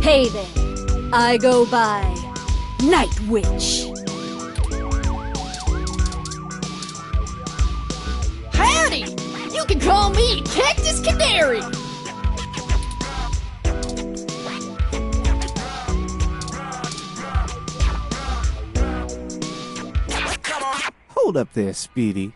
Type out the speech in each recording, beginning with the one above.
Hey there, I go by Night Witch. Howdy! You can call me Cactus Canary! Hold up there, Speedy.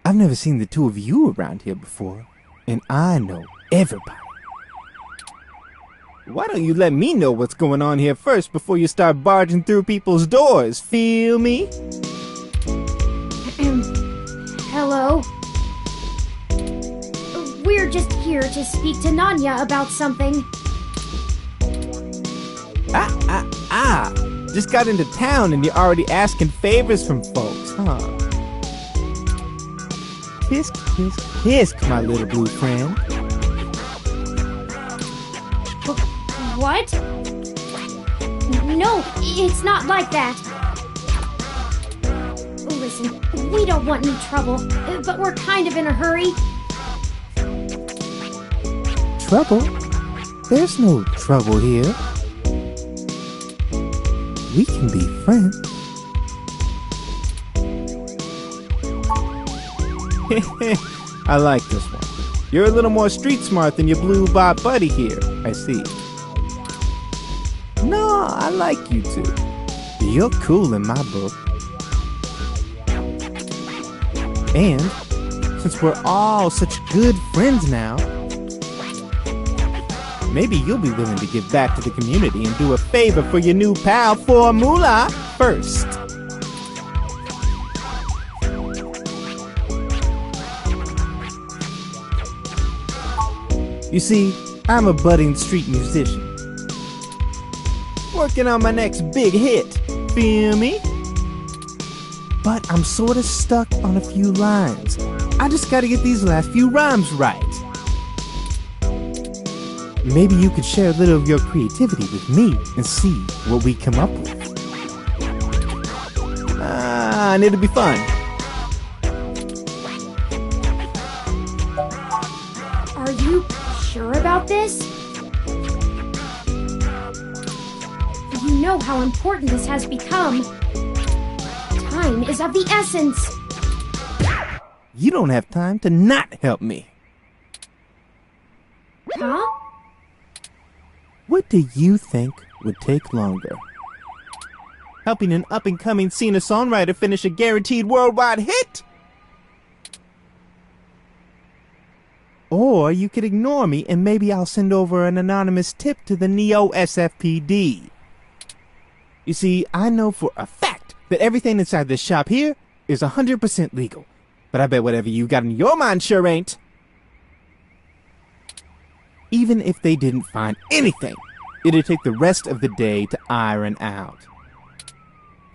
I've never seen the two of you around here before, and I know everybody. Why don't you let me know what's going on here first before you start barging through people's doors, feel me? Hello? We're just here to speak to Nanya about something. Just got into town and you're already asking favors from folks, huh? Tisk, tisk, tisk, my little blue friend. What? No, it's not like that. Listen, we don't want any trouble, but we're kind of in a hurry. Trouble? There's no trouble here. We can be friends. I like this one. You're a little more street smart than your blue bot buddy here, I see. No, I like you two. You're cool in my book. And since we're all such good friends now, maybe you'll be willing to give back to the community and do a favor for your new pal Formula first. You see, I'm a budding street musician. Working on my next big hit, feel me? But I'm sorta stuck on a few lines. I just gotta get these last few rhymes right. Maybe you could share a little of your creativity with me and see what we come up with. And it'll be fun. Are you sure about this? You know how important this has become. Time is of the essence. You don't have time to not help me. Huh? What do you think would take longer? Helping an up-and-coming singer-songwriter finish a guaranteed worldwide hit? Or you could ignore me and maybe I'll send over an anonymous tip to the Neo-SFPD. You see, I know for a fact that everything inside this shop here is 100% legal. But I bet whatever you got in your mind sure ain't. Even if they didn't find anything, it'd take the rest of the day to iron out.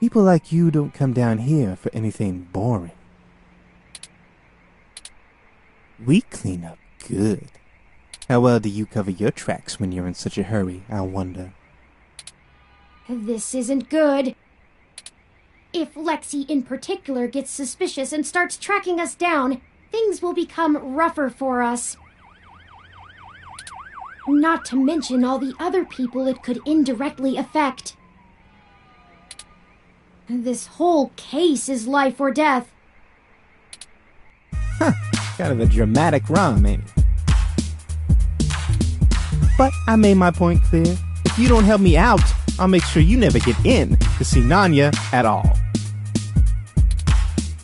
People like you don't come down here for anything boring. We clean up good. How well do you cover your tracks when you're in such a hurry, I wonder? This isn't good. If Lexi in particular gets suspicious and starts tracking us down, things will become rougher for us. Not to mention all the other people it could indirectly affect. This whole case is life or death. Huh, kind of a dramatic rhyme, ain't it? But I made my point clear. If you don't help me out, I'll make sure you never get in to see Nanya at all.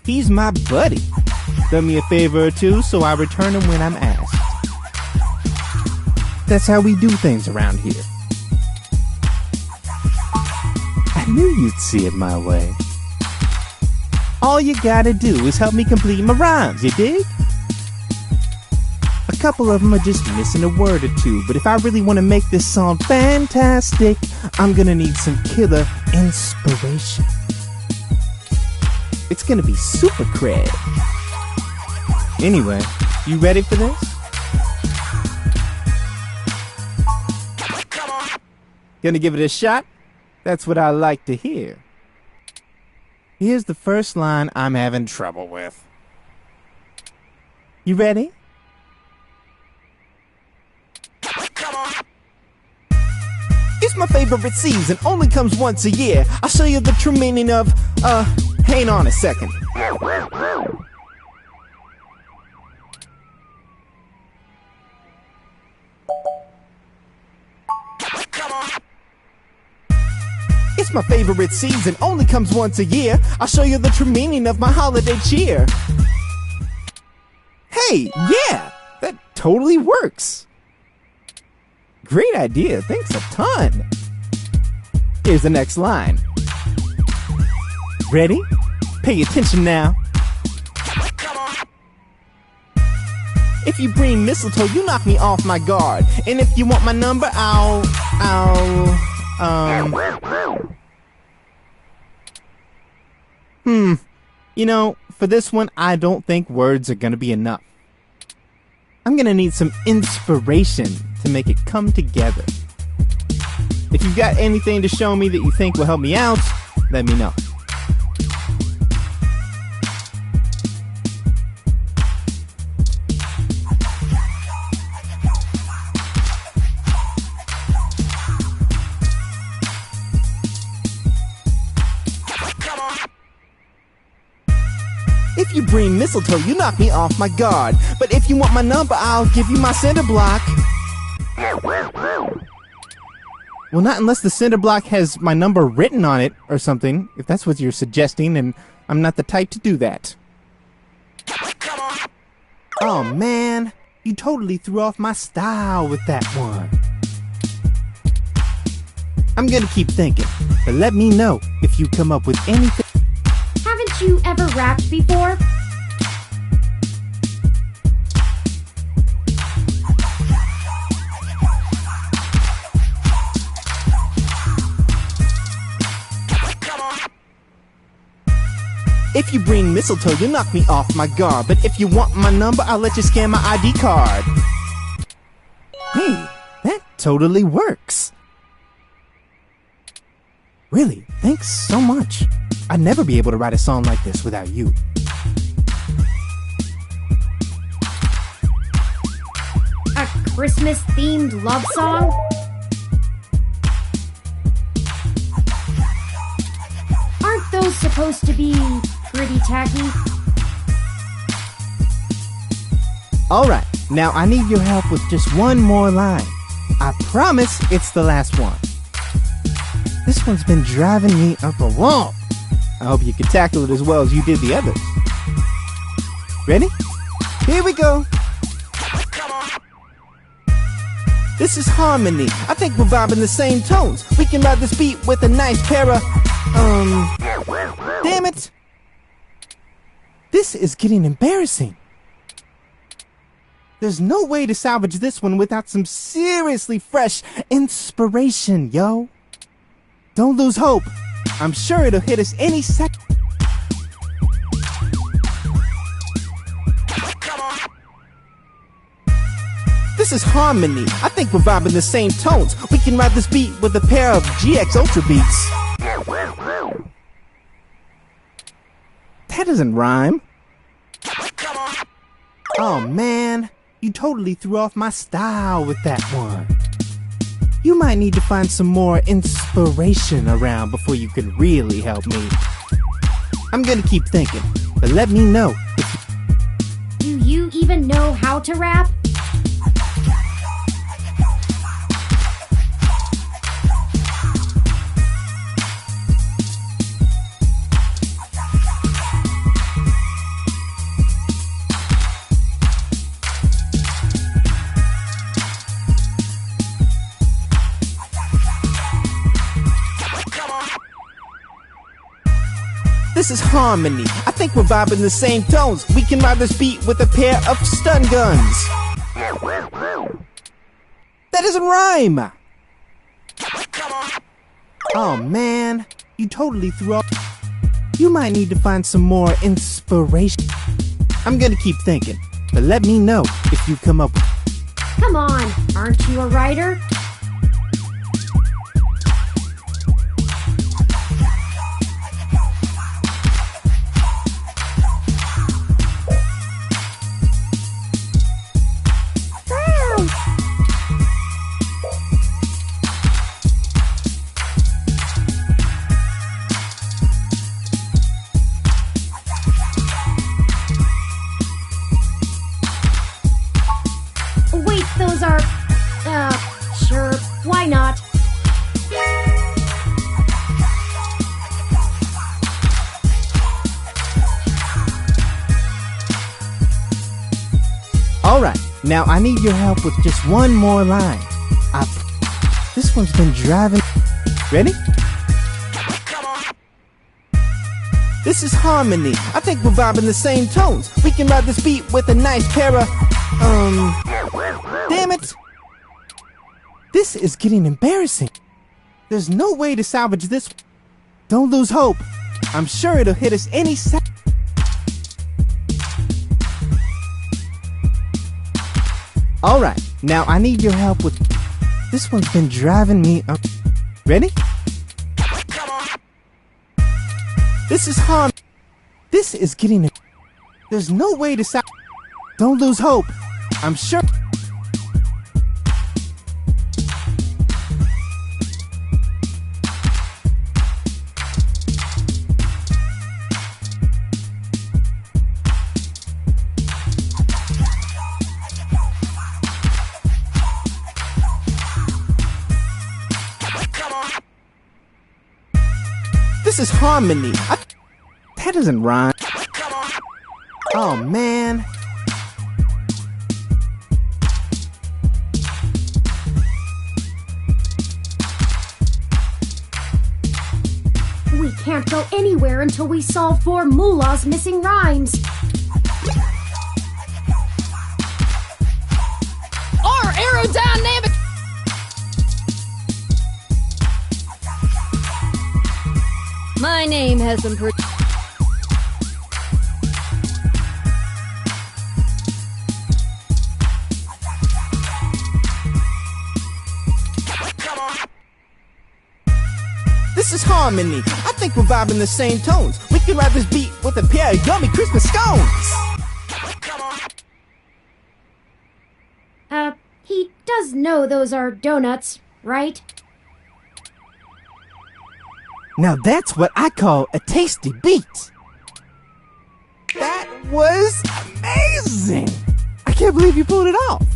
He's my buddy. Done me a favor or two, so I return him when I'm asked. That's how we do things around here. I knew you'd see it my way. All you gotta do is help me complete my rhymes, you dig? A couple of them are just missing a word or two, but if I really want to make this song fantastic, I'm gonna need some killer inspiration. It's gonna be super cred. Anyway, you ready for this? Gonna give it a shot? That's what I like to hear. Here's the first line I'm having trouble with. You ready? It's my favorite season, only comes once a year. I'll show you the true meaning of, hang on a second. It's my favorite season, only comes once a year. I'll show you the true meaning of my holiday cheer. Hey, yeah, that totally works. Great idea, thanks a ton. Here's the next line. Ready? Pay attention now. If you bring mistletoe, you knock me off my guard. And if you want my number, You know, for this one, I don't think words are gonna be enough. I'm gonna need some inspiration to make it come together. If you've got anything to show me that you think will help me out, let me know. If you bring mistletoe, you knock me off my guard. But if you want my number, I'll give you my cinder block. Well, not unless the cinder block has my number written on it or something, if that's what you're suggesting, and I'm not the type to do that. Oh man, you totally threw off my style with that one. I'm gonna keep thinking, but let me know if you come up with anything. Haven't you ever rapped before? If you bring mistletoe, you knock me off my guard. But if you want my number, I'll let you scan my ID card. Hey, that totally works. Really, thanks so much. I'd never be able to write a song like this without you. A Christmas-themed love song? Aren't those supposed to be pretty tacky? Alright, now I need your help with just one more line. I promise it's the last one. This one's been driving me up a wall. I hope you can tackle it as well as you did the others. Ready? Here we go. This is harmony. I think we're vibing the same tones. We can ride this beat with a nice pair of, damn it. This is getting embarrassing. There's no way to salvage this one without some seriously fresh inspiration, yo. Don't lose hope. I'm sure it'll hit us any second. This is harmony. I think we're vibing the same tones. We can ride this beat with a pair of GX Ultra beats. That doesn't rhyme. Oh man, you totally threw off my style with that one. You might need to find some more inspiration around before you can really help me. I'm gonna keep thinking, but let me know if Do you even know how to rap? This is harmony. I think we're vibing the same tones. We can ride this beat with a pair of stun guns. That doesn't rhyme. Oh man, you totally threw off. You might need to find some more inspiration. I'm gonna keep thinking, but let me know if you come up with. Come on, aren't you a writer? those are... sure, why not? Alright, now I need your help with just one more line. This one's been driving... Ready? This is harmony. I think we're vibing the same tones. We can ride this beat with a nice pair of... Damn it! This is getting embarrassing. There's no way to salvage this. Don't lose hope. I'm sure it'll hit us any second. Alright, now I need your help with... This one's been driving me up... Ready? This is harm... This is getting... There's no way to stop... Don't lose hope. I'm sure... This is harmony. That doesn't rhyme. Oh, man. We can't go anywhere until we solve for Moolah's missing rhymes. Our aerodynamic... My name has been This is harmony. I think we're vibing the same tones. We can ride this beat with a pair of yummy Christmas scones. He does know those are donuts, right? Now that's what I call a tasty beat. That was amazing. I can't believe you pulled it off.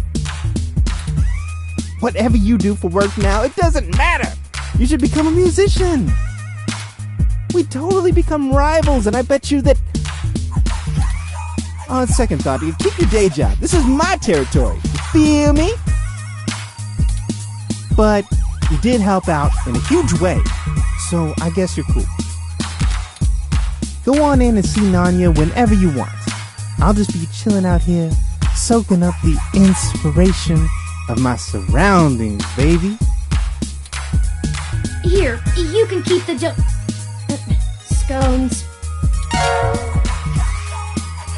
Whatever you do for work now, it doesn't matter. You should become a musician. We totally become rivals, and I bet you that... On second thought, you keep your day job. This is my territory. You feel me? But you did help out in a huge way, so I guess you're cool. Go on in and see Nanya whenever you want. I'll just be chilling out here, soaking up the inspiration of my surroundings, baby. Here, you can keep the scones.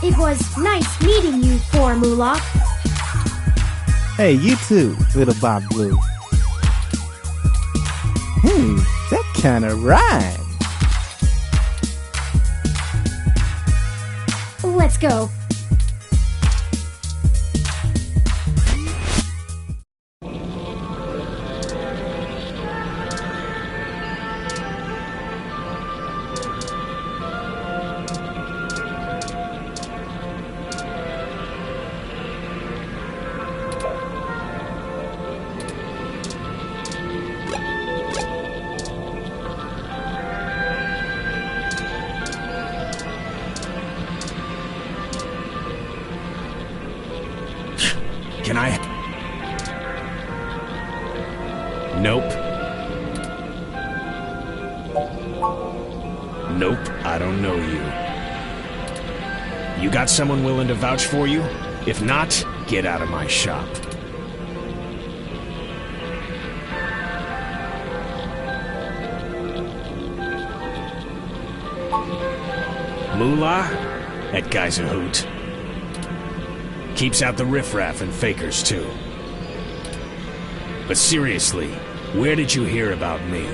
It was nice meeting you, Four Moolah. Hey, you too, little Bob Blue. That kinda rhymes. Let's go. Can I? Nope. Nope, I don't know you. You got someone willing to vouch for you? If not, get out of my shop. Moolah? That guy's a hoot. Keeps out the riffraff and fakers, too. But seriously, where did you hear about me?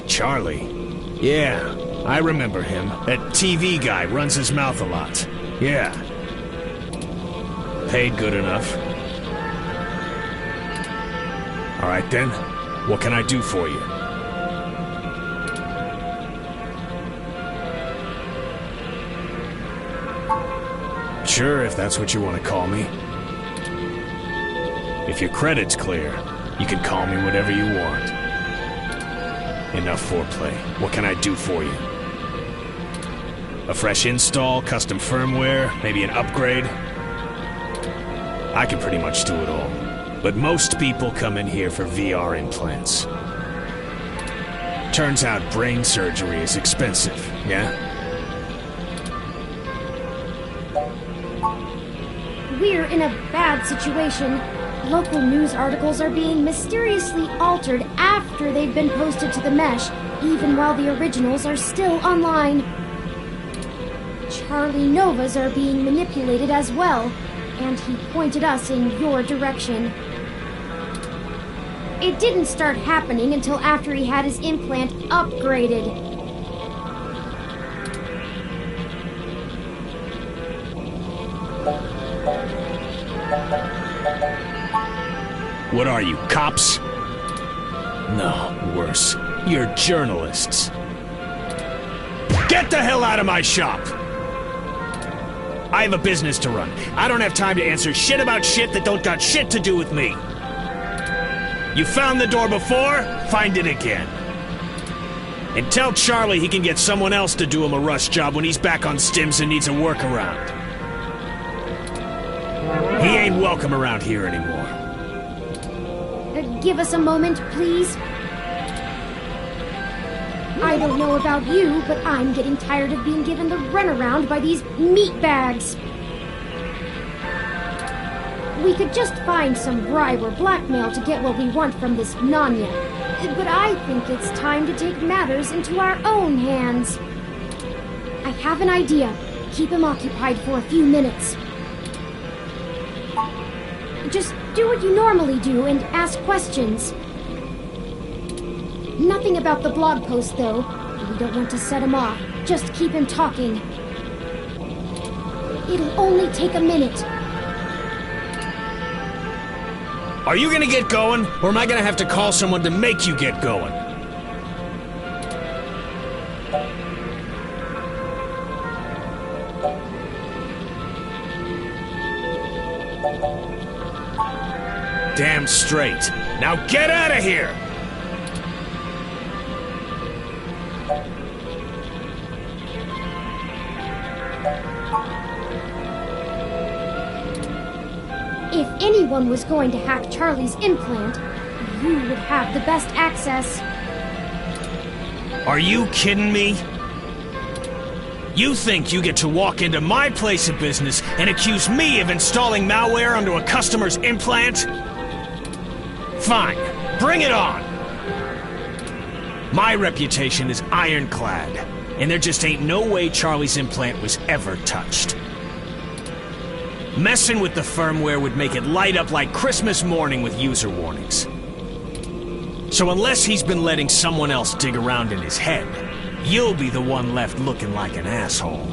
Charlie? Yeah, I remember him. That TV guy runs his mouth a lot. Yeah. Paid good enough. Alright then, what can I do for you? Sure, if that's what you want to call me. If your credit's clear, you can call me whatever you want. Enough foreplay. What can I do for you? A fresh install, custom firmware, maybe an upgrade? I can pretty much do it all. But most people come in here for VR implants. Turns out brain surgery is expensive, yeah? We're in a bad situation. Local news articles are being mysteriously altered after they've been posted to the mesh, even while the originals are still online. Charlie Novas are being manipulated as well, and he pointed us in your direction. It didn't start happening until after he had his implant upgraded. What are you, cops? No, worse. You're journalists. Get the hell out of my shop! I have a business to run. I don't have time to answer shit about shit that don't got shit to do with me. You found the door before, find it again. And tell Charlie he can get someone else to do him a rush job when he's back on stims and needs a workaround. He ain't welcome around here anymore. Give us a moment, please. I don't know about you, but I'm getting tired of being given the runaround by these meatbags. We could just find some bribe or blackmail to get what we want from this Nanya. But I think it's time to take matters into our own hands. I have an idea. Keep him occupied for a few minutes. Just do what you normally do and ask questions. Nothing about the blog post, though. We don't want to set him off. Just keep him talking. It'll only take a minute. Are you gonna get going, or am I gonna have to call someone to make you get going? Damn straight. Now get out of here! If anyone was going to hack Charlie's implant, you would have the best access. Are you kidding me? You think you get to walk into my place of business and accuse me of installing malware onto a customer's implant? Fine, bring it on! My reputation is ironclad, and there just ain't no way Charlie's implant was ever touched. Messing with the firmware would make it light up like Christmas morning with user warnings. So unless he's been letting someone else dig around in his head, you'll be the one left looking like an asshole.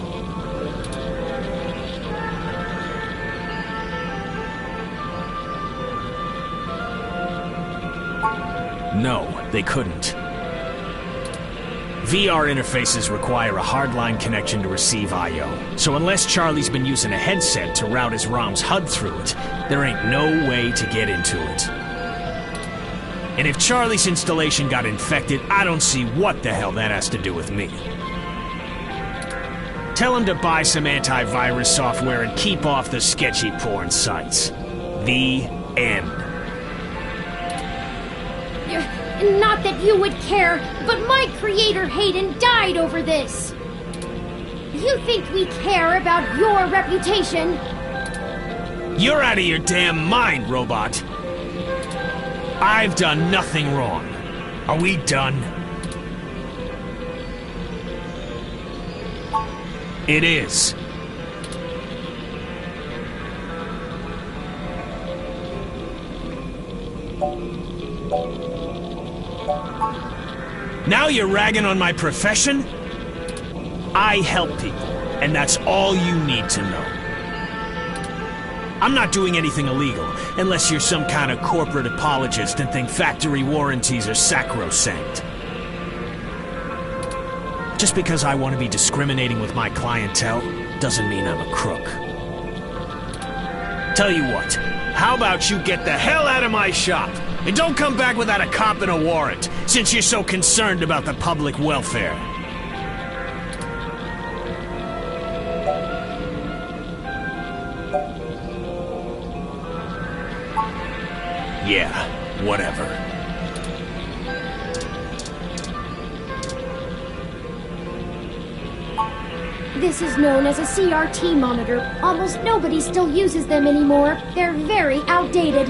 No, they couldn't. VR interfaces require a hardline connection to receive I.O., so unless Charlie's been using a headset to route his ROM's HUD through it, there ain't no way to get into it. And if Charlie's installation got infected, I don't see what the hell that has to do with me. Tell him to buy some antivirus software and keep off the sketchy porn sites. The end. Not that you would care, but my creator Hayden died over this. You think we care about your reputation? You're out of your damn mind, robot. I've done nothing wrong. Are we done? It is. Now you're ragging on my profession? I help people, and that's all you need to know. I'm not doing anything illegal, unless you're some kind of corporate apologist and think factory warranties are sacrosanct. Just because I want to be discriminating with my clientele doesn't mean I'm a crook. Tell you what, how about you get the hell out of my shop? And don't come back without a cop and a warrant, since you're so concerned about the public welfare. Yeah, whatever. This is known as a CRT monitor. Almost nobody still uses them anymore. They're very outdated.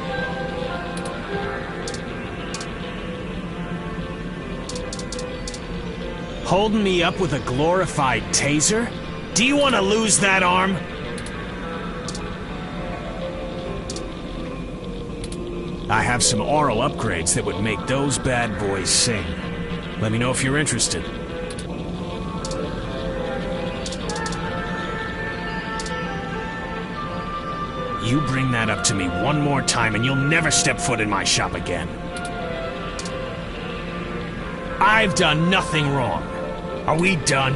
Holding me up with a glorified taser? Do you want to lose that arm? I have some oral upgrades that would make those bad boys sing. Let me know if you're interested. You bring that up to me one more time and you'll never step foot in my shop again. I've done nothing wrong. Are we done?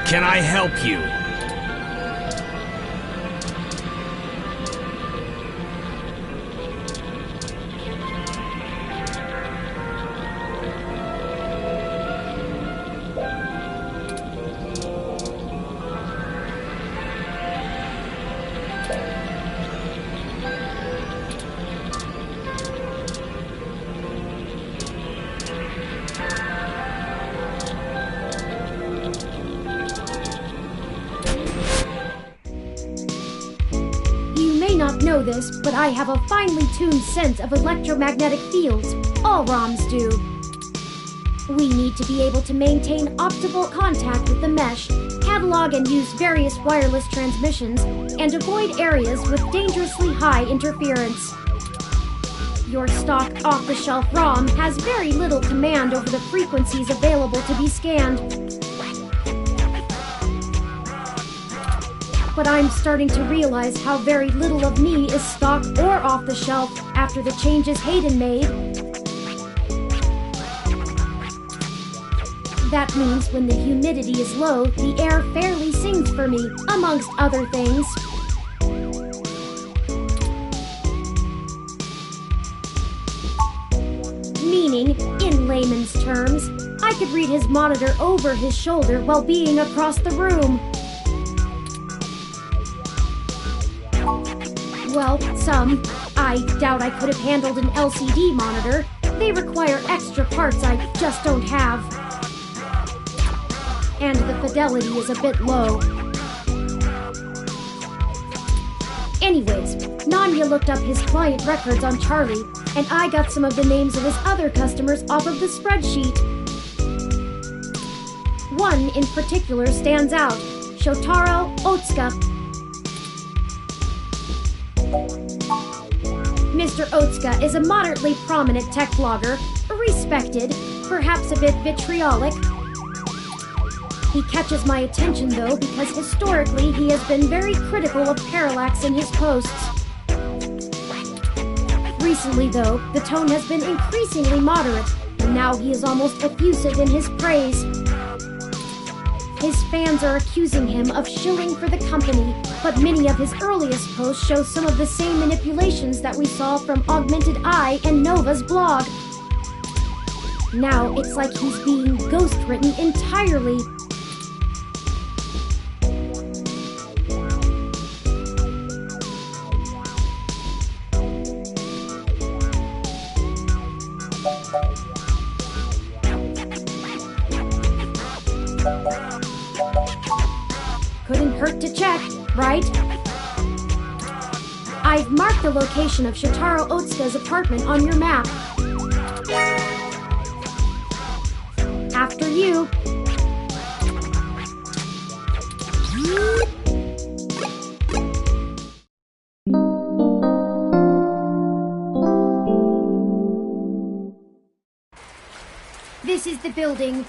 Can I help you? Not know this, but I have a finely tuned sense of electromagnetic fields. All ROMs do. We need to be able to maintain optimal contact with the mesh, catalog and use various wireless transmissions, and avoid areas with dangerously high interference. Your stock off-the-shelf ROM has very little command over the frequencies available to be scanned. But I'm starting to realize how very little of me is stock or off the shelf after the changes Hayden made. That means when the humidity is low, the air fairly sings for me, amongst other things. Meaning, in layman's terms, I could read his monitor over his shoulder while being across the room. Well, some. I doubt I could have handled an LCD monitor. They require extra parts I just don't have. And the fidelity is a bit low. Anyways, Nanya looked up his client records on Charlie, and I got some of the names of his other customers off of the spreadsheet. One in particular stands out, Shotaro Otsuka. Mr. Otsuka is a moderately prominent tech blogger, respected, perhaps a bit vitriolic. He catches my attention though because historically he has been very critical of parallax in his posts. Recently though, the tone has been increasingly moderate, and now he is almost effusive in his praise. His fans are accusing him of shilling for the company, but many of his earliest posts show some of the same manipulations that we saw from Augmented Eye and Nova's blog. Now it's like he's being ghost-written entirely. Couldn't hurt to check, right? I've marked the location of Shotaro Otsuka's apartment on your map. After you. This is the building.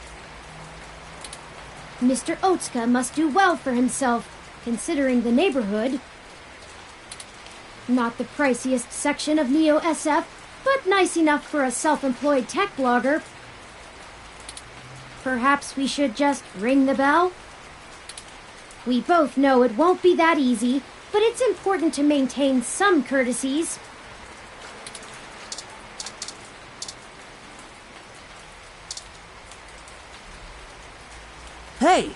Mr. Otsuka must do well for himself, considering the neighborhood. Not the priciest section of Neo SF, but nice enough for a self-employed tech blogger. Perhaps we should just ring the bell? We both know it won't be that easy, but it's important to maintain some courtesies. Hey!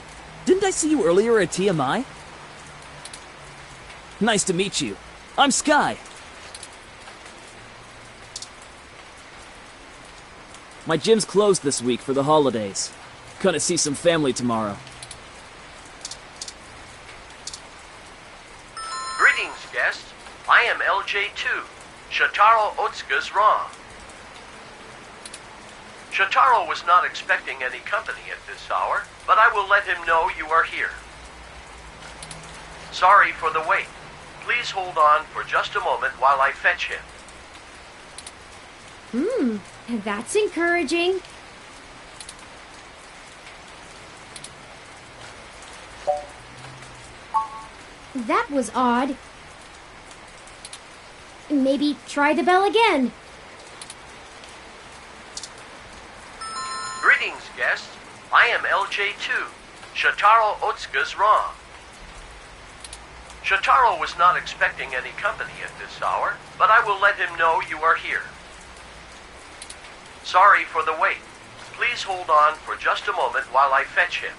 Didn't I see you earlier at TMI? Nice to meet you. I'm Sky. My gym's closed this week for the holidays. Gonna see some family tomorrow. Greetings, guests. I am LJ2, Shotaro Otsuka's Ra. Shotaro was not expecting any company at this hour, but I will let him know you are here. Sorry for the wait. Please hold on for just a moment while I fetch him. That's encouraging. That was odd. Maybe try the bell again. Greetings, guests. I am LJ2, Shotaro Otsuka's Ra. Shotaro was not expecting any company at this hour, but I will let him know you are here. Sorry for the wait. Please hold on for just a moment while I fetch him.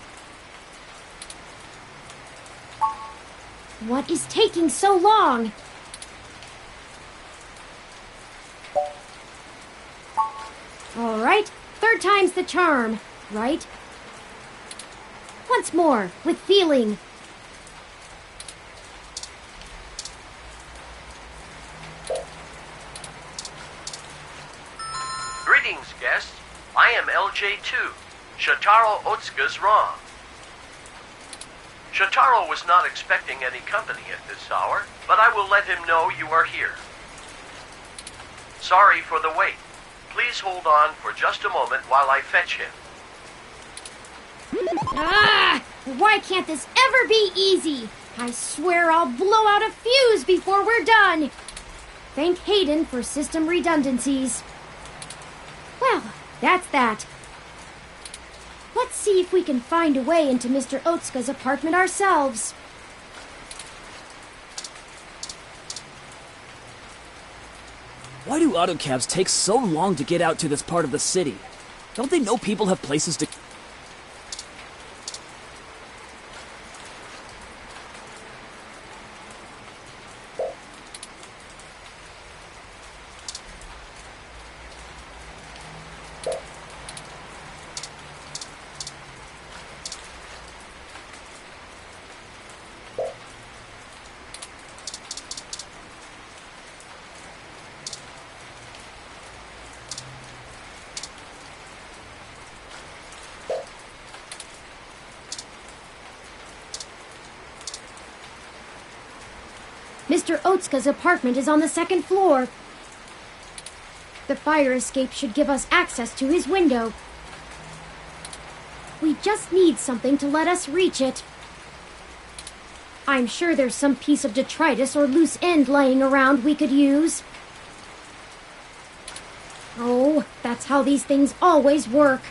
What is taking so long? All right, third time's the charm, right? Once more, with feeling. Greetings, guests. I am LJ2, Shotaro Otsuka's Ra. Shotaro was not expecting any company at this hour, but I will let him know you are here. Sorry for the wait. Please hold on for just a moment while I fetch him. Ah! Why can't this ever be easy? I swear I'll blow out a fuse before we're done. Thank Hayden for system redundancies. Well, that's that. Let's see if we can find a way into Mr. Otsuka's apartment ourselves. Why do autocabs take so long to get out to this part of the city? Don't they know people have places to... Mr. Otsuka's apartment is on the second floor. The fire escape should give us access to his window. We just need something to let us reach it. I'm sure there's some piece of detritus or loose end laying around we could use. Oh, that's how these things always work.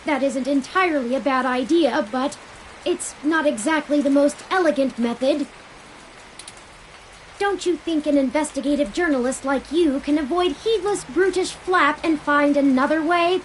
That isn't entirely a bad idea, but it's not exactly the most elegant method. Don't you think an investigative journalist like you can avoid heedless, brutish flap and find another way?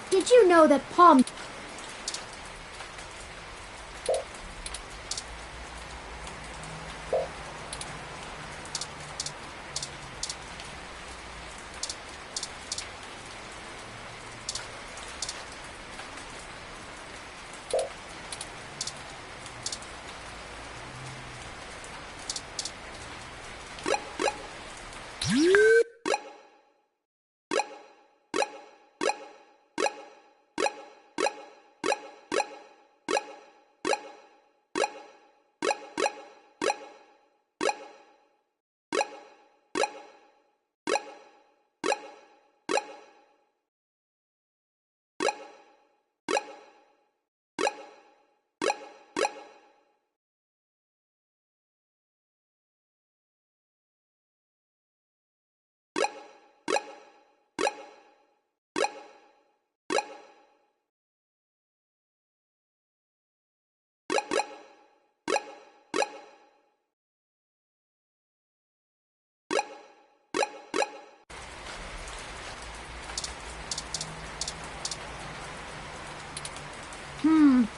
Did you know that palm...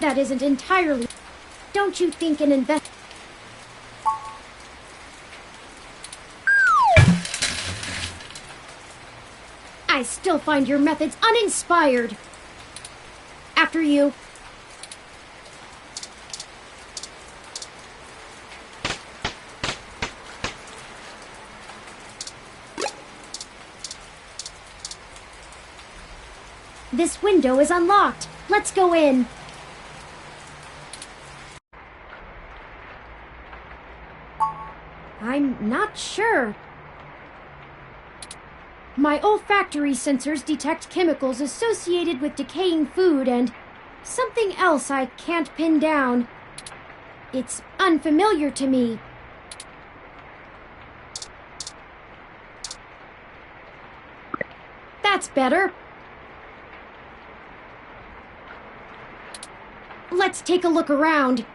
That isn't entirely... Don't you think an invest... I still find your methods uninspired. After you. This window is unlocked. Let's go in. I'm not sure. My olfactory sensors detect chemicals associated with decaying food and something else I can't pin down. It's unfamiliar to me. That's better. Let's take a look around.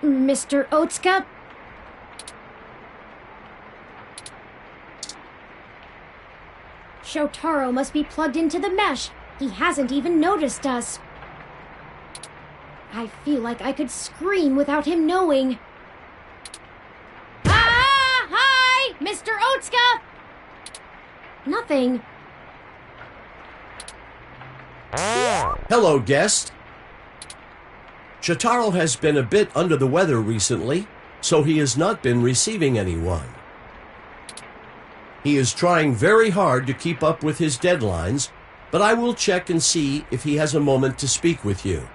Mr. Otsuka? Shotaro must be plugged into the mesh. He hasn't even noticed us. I feel like I could scream without him knowing. Ah! Hi! Mr. Otsuka! Nothing. Hello, guest. Shotaro has been a bit under the weather recently, so he has not been receiving anyone. He is trying very hard to keep up with his deadlines, but I will check and see if he has a moment to speak with you.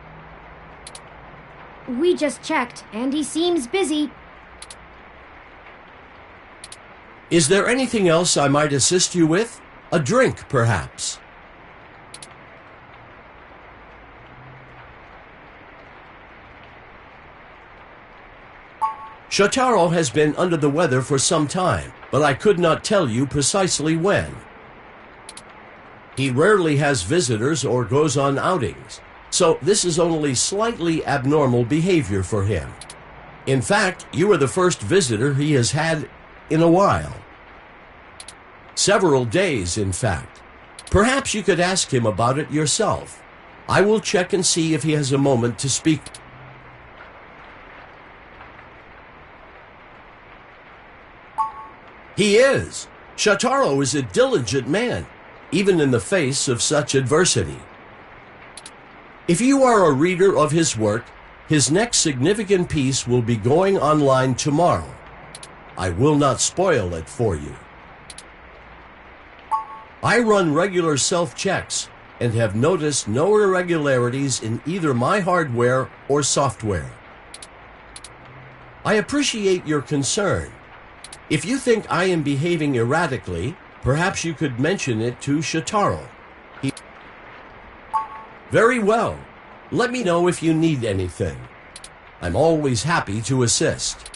We just checked, and he seems busy. Is there anything else I might assist you with? A drink, perhaps? Shotaro has been under the weather for some time, but I could not tell you precisely when. He rarely has visitors or goes on outings, so this is only slightly abnormal behavior for him. In fact, you are the first visitor he has had in a while. Several days, in fact. Perhaps you could ask him about it yourself. I will check and see if he has a moment to speak. He is. Shotaro is a diligent man, even in the face of such adversity. If you are a reader of his work, his next significant piece will be going online tomorrow. I will not spoil it for you. I run regular self-checks and have noticed no irregularities in either my hardware or software. I appreciate your concern. If you think I am behaving erratically, perhaps you could mention it to Shotaro. Very well. Let me know if you need anything. I'm always happy to assist.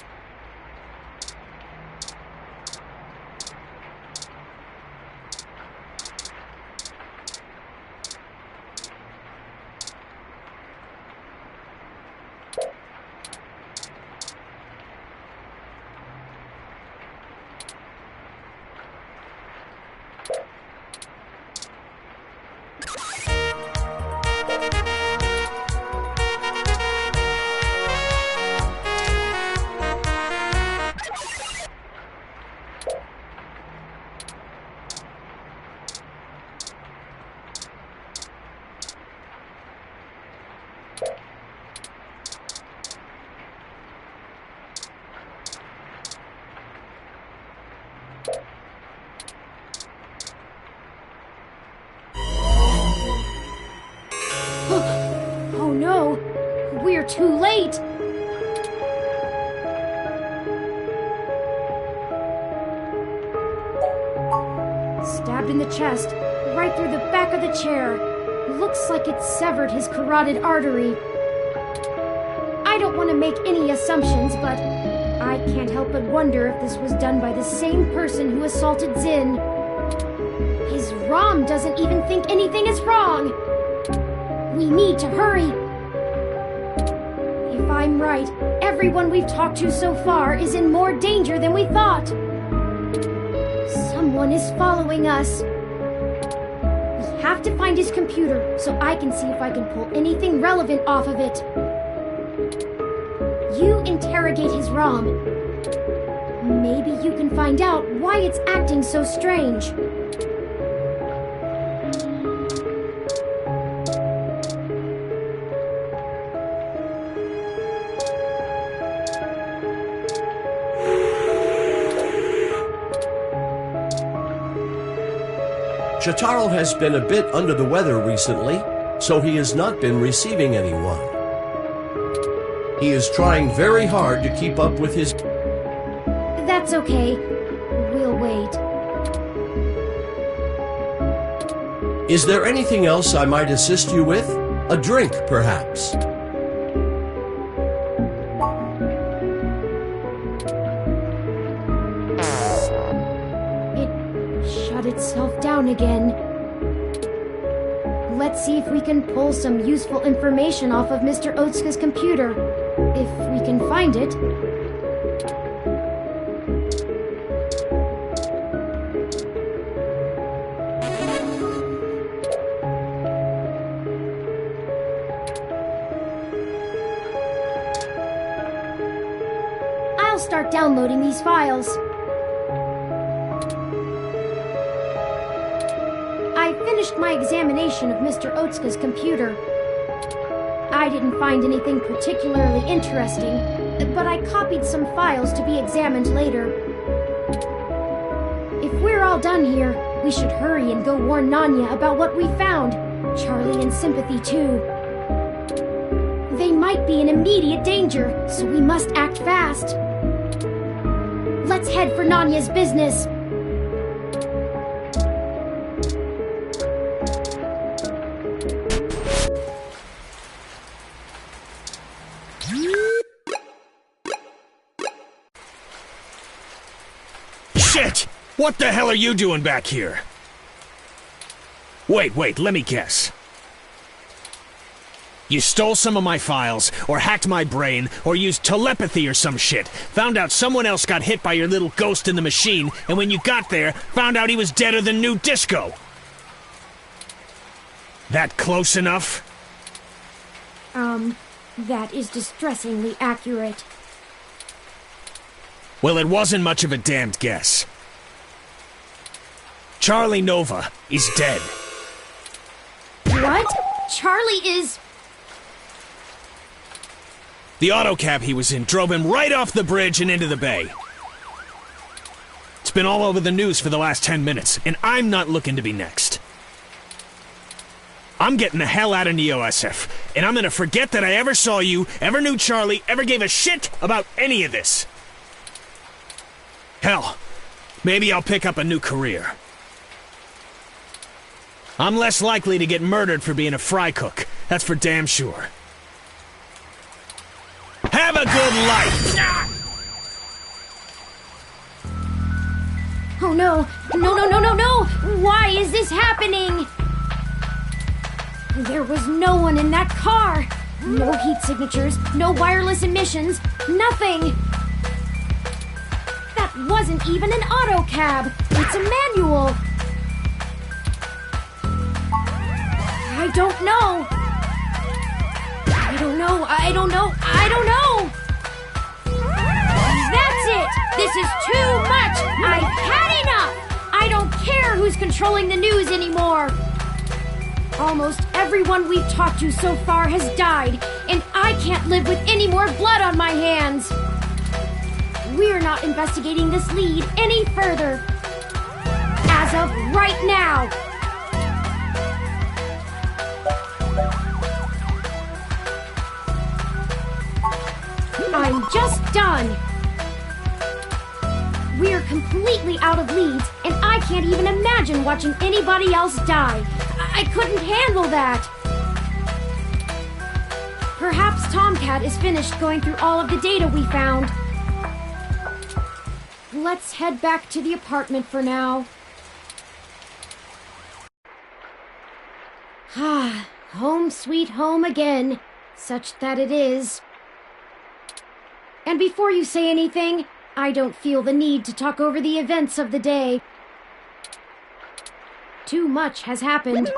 Oh no! We're too late! Stabbed in the chest, right through the back of the chair. Looks like it severed his carotid artery. I don't want to make any assumptions, but I can't help but wonder if this was done by the same person who assaulted Zin. His ROM doesn't even think anything is wrong. We need to hurry. If I'm right, everyone we've talked to so far is in more danger than we thought. Someone is following us. We have to find his computer so I can see if I can pull anything relevant off of it. You interrogate his ROM. Maybe you can find out why it's acting so strange. Shotaro has been a bit under the weather recently, so he has not been receiving anyone. He is trying very hard to keep up with his... That's okay. We'll wait. Is there anything else I might assist you with? A drink, perhaps? Itself down again. Let's see if we can pull some useful information off of Mr. Otsuka's computer. If we can find it. I'll start downloading these files. I finished my examination of Mr. Otsuka's computer. I didn't find anything particularly interesting, but I copied some files to be examined later. If we're all done here, we should hurry and go warn Nanya about what we found. Charlie and Sympathy, too. They might be in immediate danger, so we must act fast. Let's head for Nanya's business. Shit! What the hell are you doing back here? Wait, let me guess. You stole some of my files, or hacked my brain, or used telepathy or some shit. Found out someone else got hit by your little ghost in the machine, and when you got there, found out he was deader than new disco. That close enough? That is distressingly accurate. Well, it wasn't much of a damned guess. Charlie Nova is dead. What? Charlie is... The autocab he was in drove him right off the bridge and into the bay. It's been all over the news for the last 10 minutes, and I'm not looking to be next. I'm getting the hell out of Neo-SF, and I'm gonna forget that I ever saw you, ever knew Charlie, ever gave a shit about any of this. Hell, maybe I'll pick up a new career. I'm less likely to get murdered for being a fry cook, that's for damn sure. Have a good life! Oh no! No! Why is this happening? There was no one in that car! No heat signatures, no wireless emissions, nothing! That wasn't even an auto cab! It's a manual! I don't know! I don't know! That's it! This is too much! I've had enough! I don't care who's controlling the news anymore! Almost everyone we've talked to so far has died, and I can't live with any more blood on my hands! We're not investigating this lead any further. As of right now! I'm just done! We're completely out of leads, and I can't even imagine watching anybody else die. I couldn't handle that! Perhaps Tomcat is finished going through all of the data we found. let's head back to the apartment for now. Ah, home sweet home again, such that it is. And before you say anything, I don't feel the need to talk over the events of the day. Too much has happened.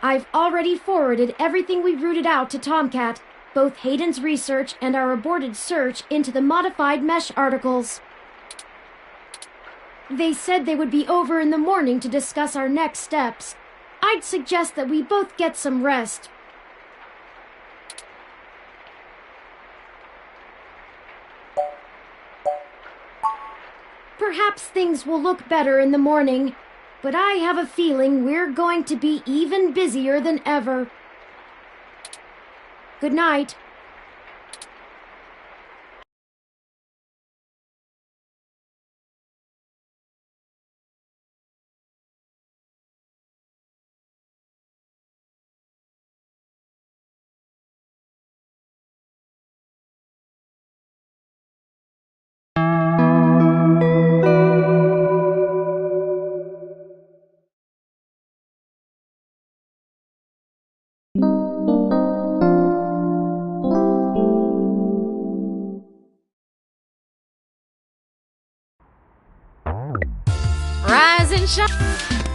I've already forwarded everything we rooted out to Tomcat, both Hayden's research and our aborted search into the modified mesh articles. They said they would be over in the morning to discuss our next steps. I'd suggest that we both get some rest. Perhaps things will look better in the morning, but I have a feeling we're going to be even busier than ever. Good night. Rise and shine.